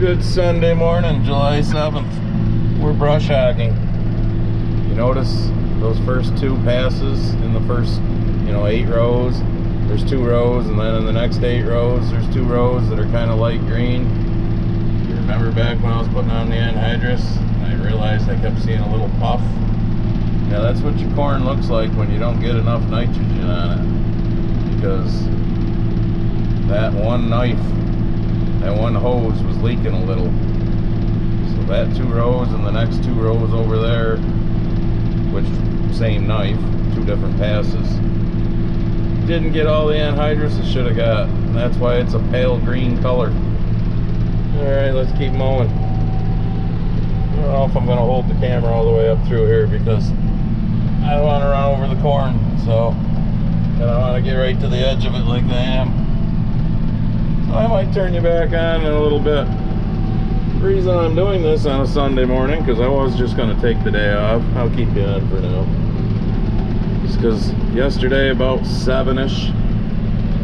Good Sunday morning, July 7th. We're brush hogging. You notice those first two passes in the first, 8 rows. There's 2 rows, and then in the next 8 rows, there's 2 rows that are kind of light green. You remember back when I was putting on the anhydrous, I realized I kept seeing a little puff. Yeah, that's what your corn looks like when you don't get enough nitrogen on it. Because that one knife, that one hose was leaking a little. So that 2 rows and the next 2 rows over there, which same knife, 2 different passes, didn't get all the anhydrous it should have got. And that's why it's a pale green color. Alright, let's keep mowing. I don't know if I'm going to hold the camera all the way up through here because I don't want to run over the corn. So I don't want to get right to the edge of it like I am. I might turn you back on in a little bit. The reason I'm doing this on a Sunday morning, because I was just going to take the day off. I'll keep you on for now. Just because yesterday about 7ish,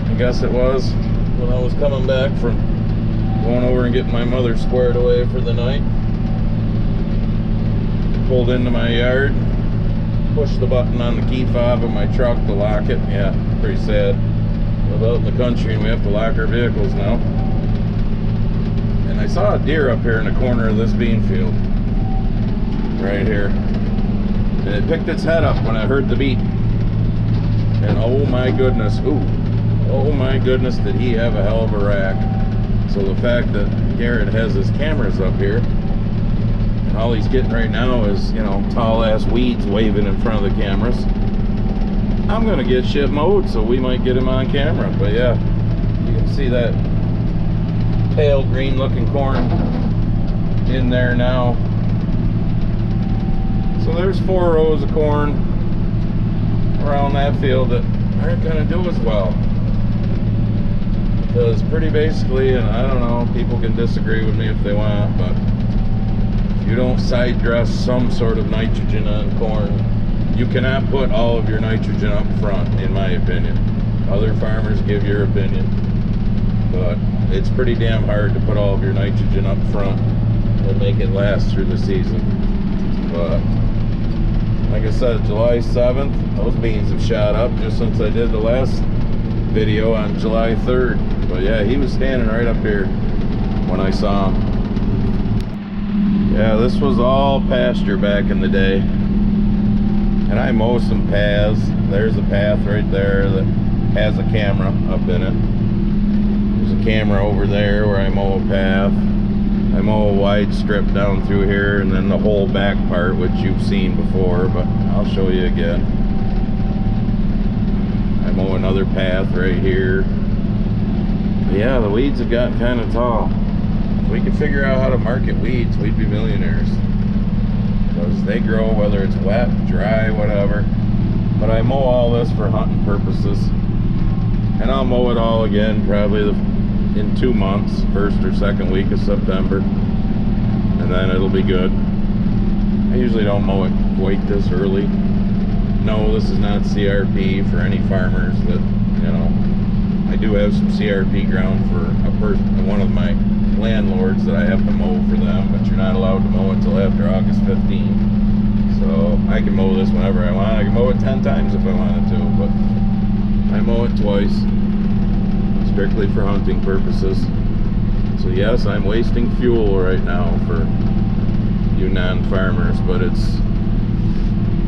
I guess it was, when I was coming back from going over and getting my mother squared away for the night, pulled into my yard, pushed the button on the key fob of my truck to lock it. Yeah, pretty sad. Out in the country and we have to lock our vehicles now. And I saw a deer up here in the corner of this bean field right here, and it picked its head up when I heard the beat, and oh my goodness, oh my goodness, did he have a hell of a rack. So the fact that Garrett has his cameras up here and all he's getting right now is, tall ass weeds waving in front of the cameras, I'm gonna get shit mowed, so we might get him on camera. But yeah, you can see that pale green looking corn in there now. So there's 4 rows of corn around that field that aren't gonna do as well, because pretty basically, and I don't know, people can disagree with me if they want, but if you don't side dress some sort of nitrogen on corn, you cannot put all of your nitrogen up front, in my opinion. Other farmers give your opinion, but it's pretty damn hard to put all of your nitrogen up front and make it last through the season. But like I said, July 7th, those beans have shot up just since I did the last video on July 3rd. But yeah, he was standing right up here when I saw him. Yeah, this was all pasture back in the day. And I mow some paths. There's a path right there that has a camera up in it. There's a camera over there where I mow a path. I mow a wide strip down through here, and then the whole back part, which you've seen before, but I'll show you again. I mow another path right here. But yeah, the weeds have gotten kind of tall. If we could figure out how to market weeds, we'd be millionaires. Because they grow whether it's wet, dry, whatever. But I mow all this for hunting purposes, and I'll mow it all again probably in 2 months, 1st or 2nd week of September, and then it'll be good. I usually don't mow it quite this early. No, this is not CRP for any farmers that, I do have some CRP ground for one of my landlords that I have to mow for them, but you're not allowed to mow until after August 15th. So I can mow this whenever I want. I can mow it 10 times if I wanted to, but I mow it twice, strictly for hunting purposes. So yes, I'm wasting fuel right now for you non-farmers, but it's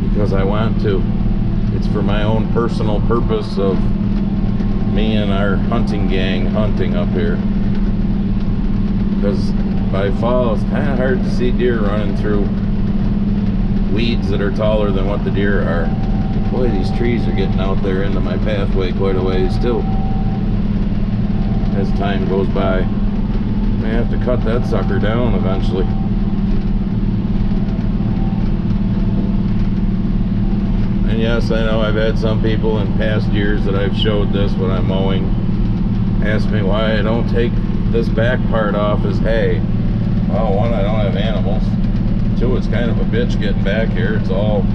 because I want to. It's for my own personal purpose of me and our hunting gang hunting up here. Because by fall, it's kind of hard to see deer running through weeds that are taller than what the deer are. Boy, these trees are getting out there into my pathway quite a ways too, as time goes by. I may have to cut that sucker down eventually. And yes, I know I've had some people in past years that I've showed this when I'm mowing ask me why I don't take this back part off as hay. Well, 1, I don't have animals. 2, it's kind of a bitch getting back here. It's all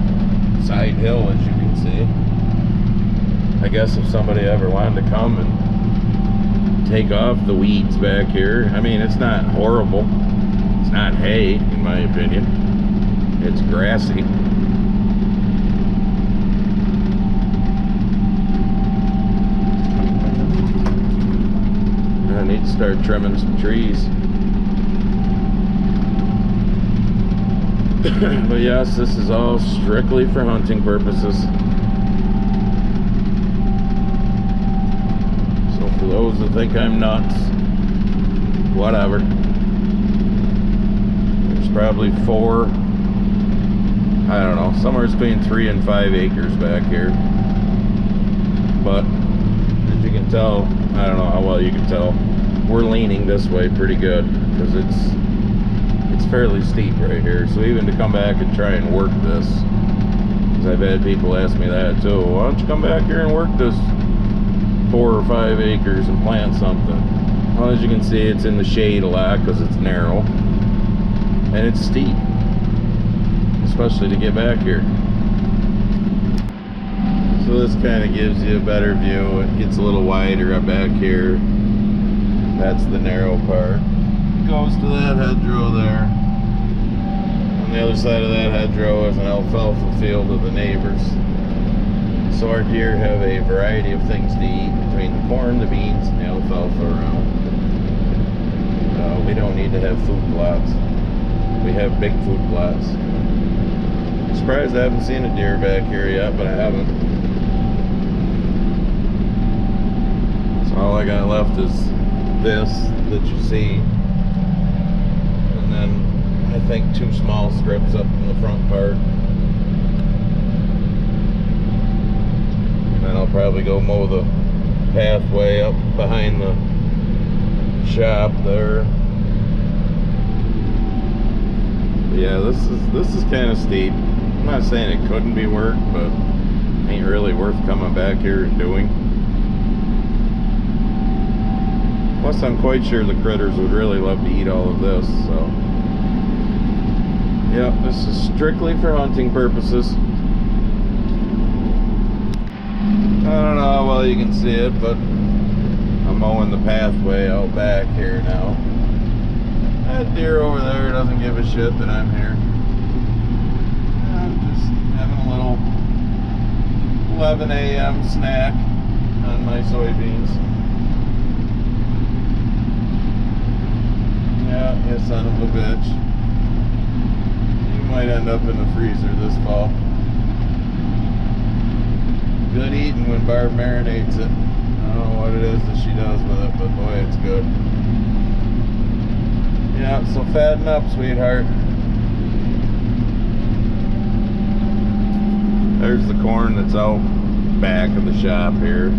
side hill, as you can see. I guess if somebody ever wanted to come and take off the weeds back here. I mean, it's not horrible. It's not hay, in my opinion. It's grassy. I need to start trimming some trees. But yes, this is all strictly for hunting purposes. So for those that think I'm nuts, whatever. There's probably 4, I don't know, somewhere between 3 and 5 acres back here. But as you can tell, I don't know how well you can tell, we're leaning this way pretty good because it's fairly steep right here. So even to come back and try and work this, because I've had people ask me that too, why don't you come back here and work this 4 or 5 acres and plant something? Well, as you can see, it's in the shade a lot because it's narrow and it's steep, especially to get back here. So this kind of gives you a better view. It gets a little wider up back here. That's the narrow part. Goes to that hedgerow there. On the other side of that hedgerow is an alfalfa field of the neighbors. So our deer have a variety of things to eat between the corn, the beans, and the alfalfa around. We don't need to have food plots. We have big food plots. I'm surprised I haven't seen a deer back here yet, but I haven't. So all I got left is this that you see, and then I think 2 small strips up in the front part, and then I'll probably go mow the pathway up behind the shop there. But yeah, this is kind of steep. I'm not saying it couldn't be worked, but ain't really worth coming back here and doing. Plus, I'm quite sure the critters would really love to eat all of this, so. Yeah, this is strictly for hunting purposes. I don't know how well you can see it, but I'm mowing the pathway out back here now. That deer over there doesn't give a shit that I'm here. I'm just having a little 11 a.m. snack on my soybeans. Yeah, you son of a bitch. You might end up in the freezer this fall. Good eating when Barb marinates it. I don't know what it is that she does with it, but boy, it's good. Yeah, so fatten up, sweetheart. There's the corn that's out back of the shop here.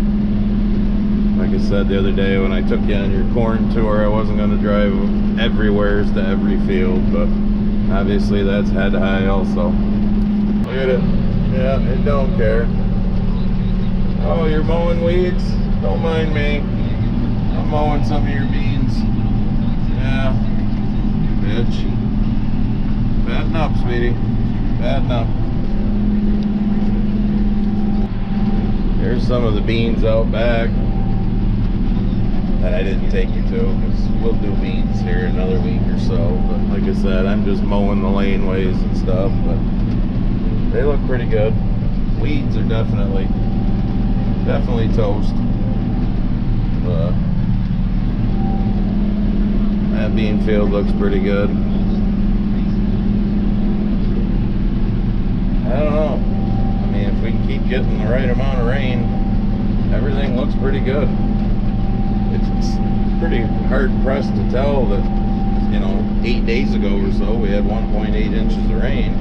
Like I said the other day when I took you on your corn tour, I wasn't going to drive everywhere to every field, but obviously that's head high also. Look at it. Yeah, it don't care. Oh, you're mowing weeds? Don't mind me. I'm mowing some of your beans. Yeah, bitch. Fatten up, sweetie. Fatten up. Here's some of the beans out back that I didn't take you to, because we'll do beans here another week or so. But like I said, I'm just mowing the laneways and stuff, but they look pretty good. Weeds are definitely toast. That bean field looks pretty good. I don't know. I mean, if we can keep getting the right amount of rain, everything looks pretty good. It's pretty hard pressed to tell that, you know, 8 days ago or so we had 1.8 inches of rain,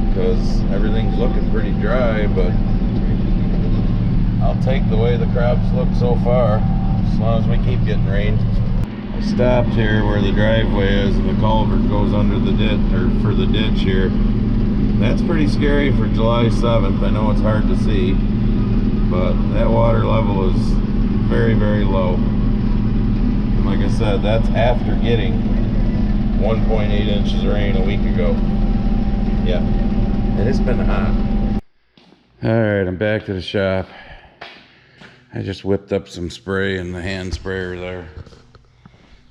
because everything's looking pretty dry. But I'll take the way the crops look so far, as long as we keep getting rain. I stopped here where the driveway is and the culvert goes under the ditch, or for the ditch here. That's pretty scary for July 7th. I know it's hard to see, but that water level is very, very low. And like I said, that's after getting 1.8 inches of rain a week ago. Yeah, and it's been hot. All right, I'm back to the shop. I just whipped up some spray in the hand sprayer there.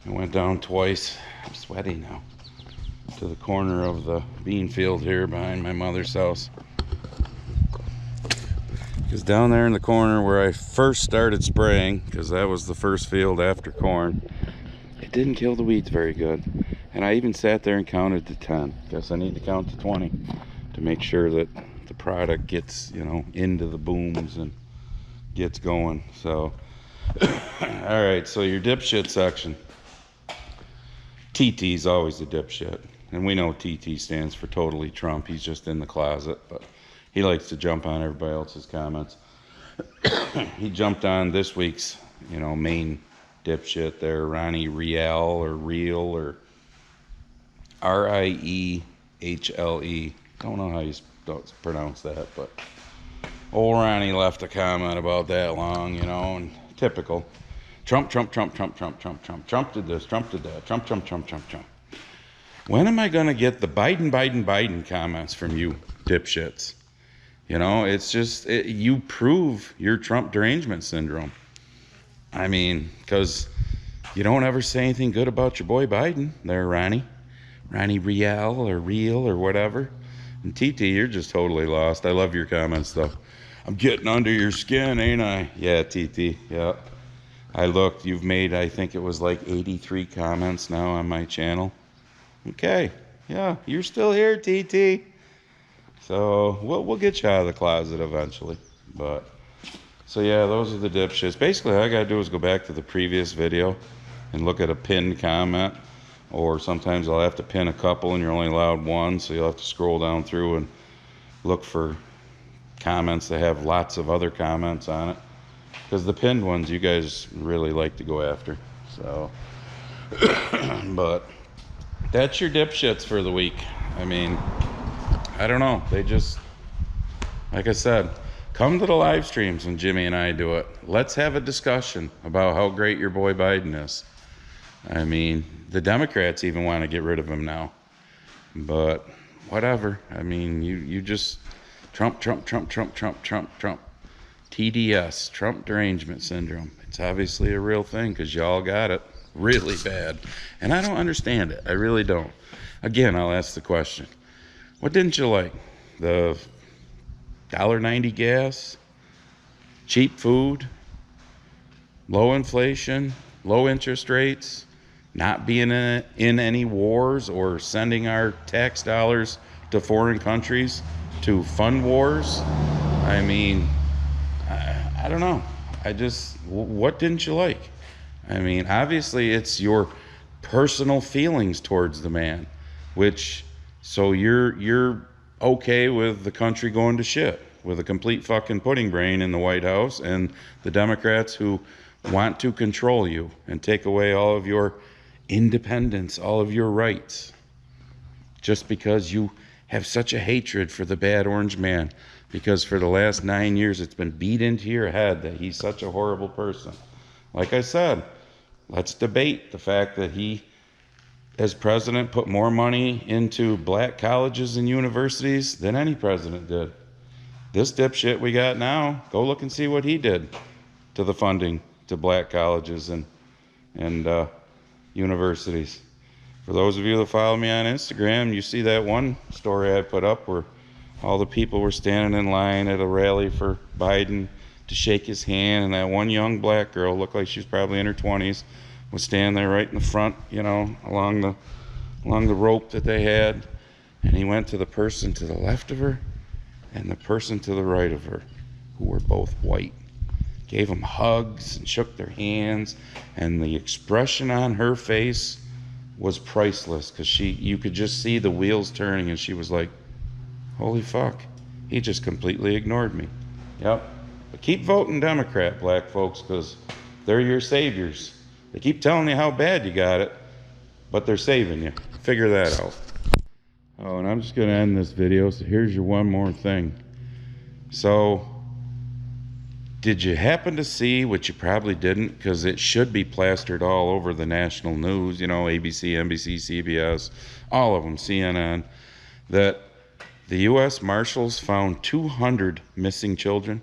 I went down twice. I'm sweaty now. To the corner of the bean field here behind my mother's house. Because down there in the corner where I first started spraying, because that was the first field after corn, it didn't kill the weeds very good. And I even sat there and counted to 10. Guess I need to count to 20 to make sure that the product gets, you know, into the booms and gets going. So, all right, so your dipshit section. TT's always a dipshit. And we know TT stands for totally Trump. He's just in the closet, but he likes to jump on everybody else's comments. He jumped on this week's, you know, main dipshit there, Ronnie Riel or Real or Riehle. Don't know how you pronounce that, but old Ronnie left a comment about that long, you know, and typical. Trump did this, Trump did that, Trump. When am I going to get the Biden comments from you dipshits? You know, it's just, you prove your Trump derangement syndrome. I mean, because you don't ever say anything good about your boy Biden there, Ronnie Riel or Real or whatever. And TT, you're just totally lost. I love your comments, though. I'm getting under your skin, ain't I? Yeah, TT, yeah. I looked, you've made, I think it was like 83 comments now on my channel. Okay, yeah, you're still here, TT. So we'll get you out of the closet eventually. But so yeah, those are the dipshits. Basically, all I gotta do is go back to the previous video and look at a pinned comment, or sometimes I'll have to pin a couple and you're only allowed one, so you'll have to scroll down through and look for comments that have lots of other comments on it, because the pinned ones you guys really like to go after. So but that's your dipshits for the week. I mean, I don't know. They just, like I said, come to the live streams when Jimmy and I do it. Let's have a discussion about how great your boy Biden is. I mean, the Democrats even want to get rid of him now. But whatever. I mean, you just Trump. TDS, Trump derangement syndrome. It's obviously a real thing because y'all got it really bad. And I don't understand it. I really don't. Again, I'll ask the question. What didn't you like? The $1.90 gas, cheap food, low inflation, low interest rates, not being in any wars or sending our tax dollars to foreign countries to fund wars? I mean, I don't know. What didn't you like? I mean, obviously it's your personal feelings towards the man, so you're okay with the country going to shit, with a complete fucking pudding brain in the White House and the Democrats who want to control you and take away all of your independence, all of your rights, just because you have such a hatred for the bad orange man, because for the last 9 years it's been beat into your head that he's such a horrible person. Like I said, let's debate the fact that he, as president, put more money into black colleges and universities than any president did. This dipshit we got now, go look and see what he did to the funding to black colleges and universities. For those of you that follow me on Instagram, you see that one story I put up where all the people were standing in line at a rally for Biden to shake his hand, and that one young black girl, looked like she was probably in her 20s, was standing there right in the front, you know, along the rope that they had. And he went to the person to the left of her and the person to the right of her, who were both white. Gave them hugs and shook their hands, and the expression on her face was priceless, because you could just see the wheels turning, and she was like, holy fuck, he just completely ignored me. Yep. But keep voting Democrat, black folks, because they're your saviors. They keep telling you how bad you got it, but they're saving you. Figure that out. Oh, and I'm just going to end this video, so here's your one more thing. So, did you happen to see, which you probably didn't, because it should be plastered all over the national news, you know, ABC, NBC, CBS, all of them, CNN, that the U.S. Marshals found 200 missing children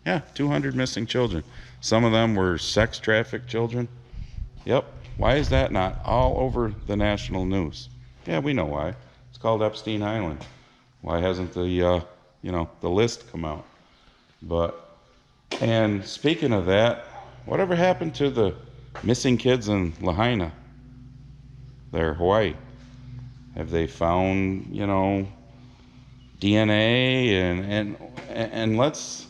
Yeah, 200 missing children. Some of them were sex trafficked children. Yep. Why is that not all over the national news? Yeah, we know why. It's called Epstein Island. Why hasn't the the list come out? But, and speaking of that, whatever happened to the missing kids in Lahaina, there, Hawaii? Have they found, DNA? And let's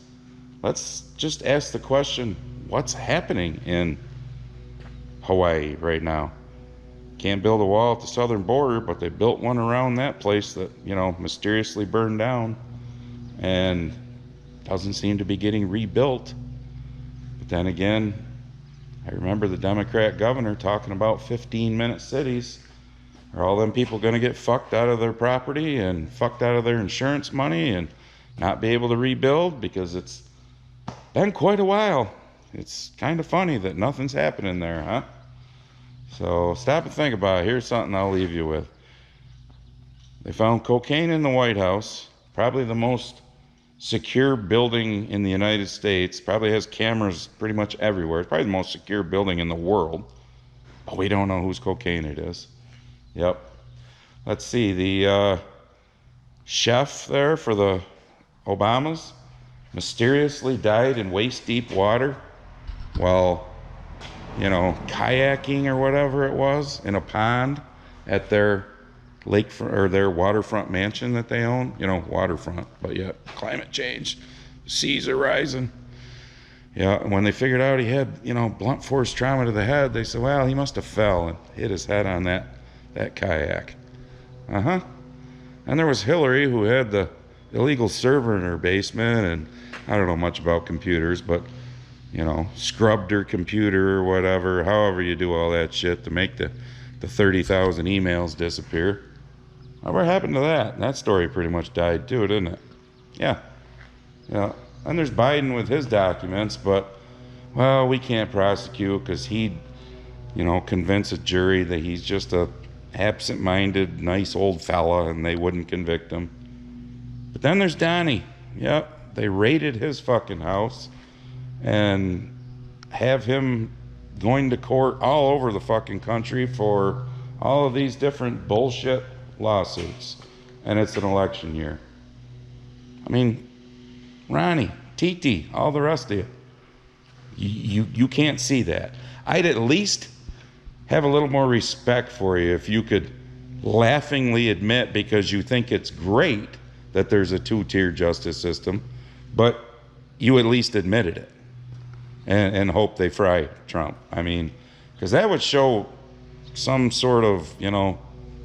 just ask the question, what's happening in Hawaii right now? Can't build a wall at the southern border, but they built one around that place that, mysteriously burned down and doesn't seem to be getting rebuilt. But then again, I remember the Democrat governor talking about 15-minute cities. Are all them people going to get fucked out of their property and fucked out of their insurance money and not be able to rebuild? Because it's been quite a while. It's kind of funny that nothing's happening there, huh? So stop and think about it. Here's something I'll leave you with. They found cocaine in the White House, probably the most secure building in the United States, probably has cameras pretty much everywhere. It's probably the most secure building in the world, but we don't know whose cocaine it is. Yep. Let's see, the chef there for the Obamas mysteriously died in waist-deep water while, kayaking or whatever it was in a pond at their lakefront or their waterfront mansion that they own. Waterfront, but yet climate change, seas are rising. Yeah, and when they figured out he had, blunt force trauma to the head, they said, well, he must have fell and hit his head on that kayak. And there was Hillary, who had the illegal server in her basement, and I don't know much about computers, but scrubbed her computer or whatever, however you do all that shit to make the 30,000 emails disappear. What happened to that? That story pretty much died too, didn't it? Yeah. And there's Biden with his documents, but, well, we can't prosecute because he'd, convince a jury that he's just a absent-minded, nice old fella, and they wouldn't convict him. But then there's Donnie. Yep, they raided his fucking house and have him going to court all over the fucking country for all of these different bullshit lawsuits. And it's an election year. I mean, Ronnie, Titi, all the rest of you. You can't see that. I'd at least have a little more respect for you if you could laughingly admit, because you think it's great that there's a two-tier justice system, but you at least admitted it and hope they fry Trump. I mean, because that would show some sort of,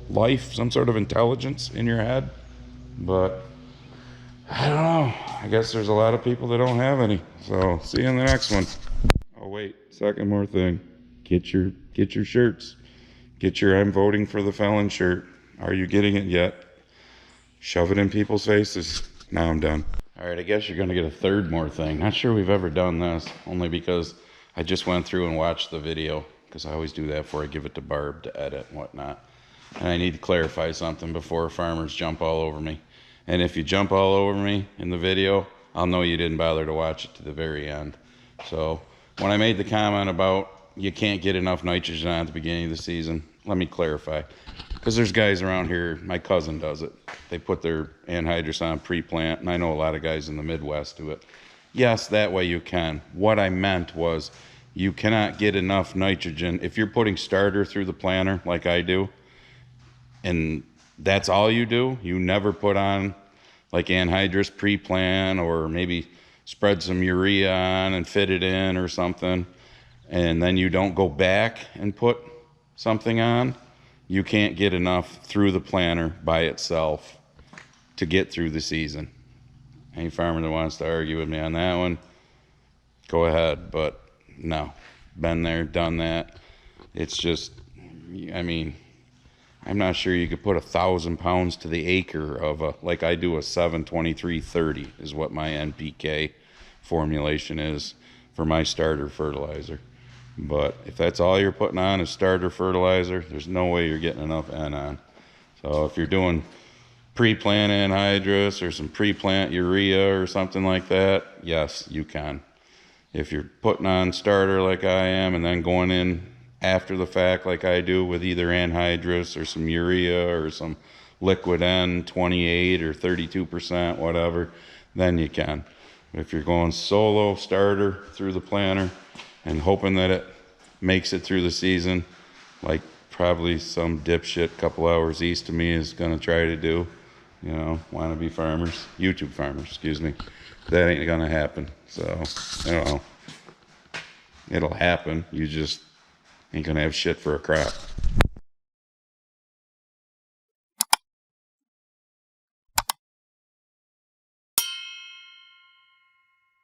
life, some sort of intelligence in your head. But I don't know. I guess there's a lot of people that don't have any. So see you in the next one. Oh, wait, second more thing. Get your shirts. Get your I'm voting for the felon shirt. Are you getting it yet? Shove it in people's faces. Now I'm done. All right, I guess you're going to get a third more thing. Not sure we've ever done this, only because I just went through and watched the video, because I always do that before I give it to Barb to edit and whatnot. And I need to clarify something before farmers jump all over me. And if you jump all over me in the video, I'll know you didn't bother to watch it to the very end. So when I made the comment about you can't get enough nitrogen on at the beginning of the season, let me clarify. Because there's guys around here, my cousin does it. They put their anhydrous on pre-plant, and I know a lot of guys in the Midwest do it. Yes, that way you can. What I meant was you cannot get enough nitrogen if you're putting starter through the planter like I do, and that's all you do. You never put on like anhydrous pre-plant, or maybe spread some urea on and fit it in or something, and then you don't go back and put something on. You can't get enough through the planter by itself to get through the season. Any farmer that wants to argue with me on that one, go ahead. But no, been there, done that. It's just, I mean, I'm not sure you could put 1,000 pounds to the acre of like I do, a 723-30 is what my NPK formulation is for my starter fertilizer. But if that's all you're putting on is starter fertilizer, there's no way you're getting enough N on. So if you're doing pre-plant anhydrous or some pre-plant urea or something like that, yes, you can. If you're putting on starter like I am and then going in after the fact like I do with either anhydrous or some urea or some liquid N 28 or 32%, whatever, then you can. If you're going solo starter through the planter and hoping that it makes it through the season, like probably some dipshit a couple hours east of me is going to try to do, you know, wannabe farmers, YouTube farmers, excuse me, that ain't going to happen. So, I don't know. It'll happen. You just ain't going to have shit for a crop.